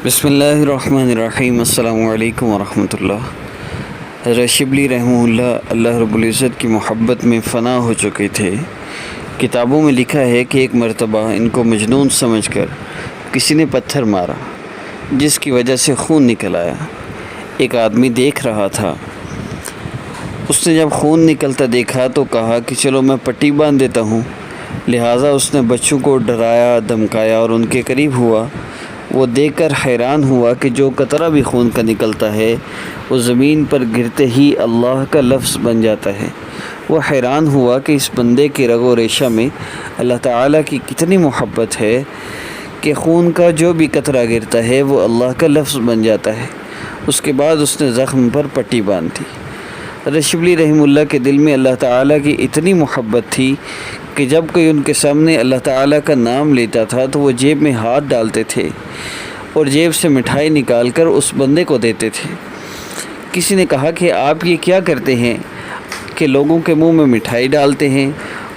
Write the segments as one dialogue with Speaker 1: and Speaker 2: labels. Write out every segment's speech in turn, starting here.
Speaker 1: بسم اللہ الرحمن الرحیم۔ السلام علیکم ورحمۃ اللہ۔ حضرت شبلی رحمہ اللہ اللہ رب العزت کی محبت میں فنا ہو چکے تھے۔ کتابوں میں لکھا ہے کہ ایک مرتبہ ان کو مجنون سمجھ کر کسی نے پتھر مارا، جس کی وجہ سے خون نکل آیا۔ ایک آدمی دیکھ رہا تھا، اس نے جب خون نکلتا دیکھا تو کہا کہ چلو میں پٹی باندھ دیتا ہوں۔ لہٰذا اس نے بچوں کو ڈرایا، دھمکایا اور ان کے قریب ہوا۔ وہ دیکھ کر حیران ہوا کہ جو قطرہ بھی خون کا نکلتا ہے وہ زمین پر گرتے ہی اللہ کا لفظ بن جاتا ہے۔ وہ حیران ہوا کہ اس بندے کے رگ و ریشہ میں اللہ تعالیٰ کی کتنی محبت ہے کہ خون کا جو بھی قطرہ گرتا ہے وہ اللہ کا لفظ بن جاتا ہے۔ اس کے بعد اس نے زخم پر پٹی باندھ دی۔ حضرت شبلی رحمہ اللہ کے دل میں اللہ تعالیٰ کی اتنی محبت تھی کہ جب کوئی ان کے سامنے اللہ تعالیٰ کا نام لیتا تھا تو وہ جیب میں ہاتھ ڈالتے تھے اور جیب سے مٹھائی نکال کر اس بندے کو دیتے تھے۔ کسی نے کہا کہ آپ یہ کیا کرتے ہیں کہ لوگوں کے منہ میں مٹھائی ڈالتے ہیں؟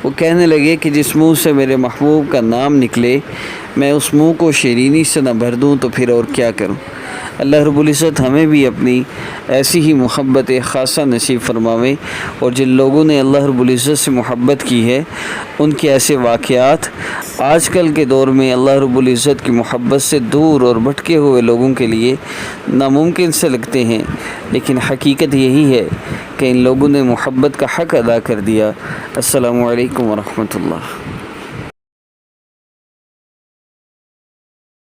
Speaker 1: وہ کہنے لگے کہ جس منہ سے میرے محبوب کا نام نکلے میں اس منہ کو شیرینی سے نہ بھر دوں تو پھر اور کیا کروں۔ اللہ رب العزت ہمیں بھی اپنی ایسی ہی محبت خاصہ نصیب فرماوے، اور جن لوگوں نے اللہ رب العزت سے محبت کی ہے ان کے ایسے واقعات آج کل کے دور میں اللہ رب العزت کی محبت سے دور اور بھٹکے ہوئے لوگوں کے لیے ناممکن سے لگتے ہیں، لیکن حقیقت یہی ہے کہ ان لوگوں نے محبت کا حق ادا کر دیا۔ السلام علیکم ورحمۃ اللہ۔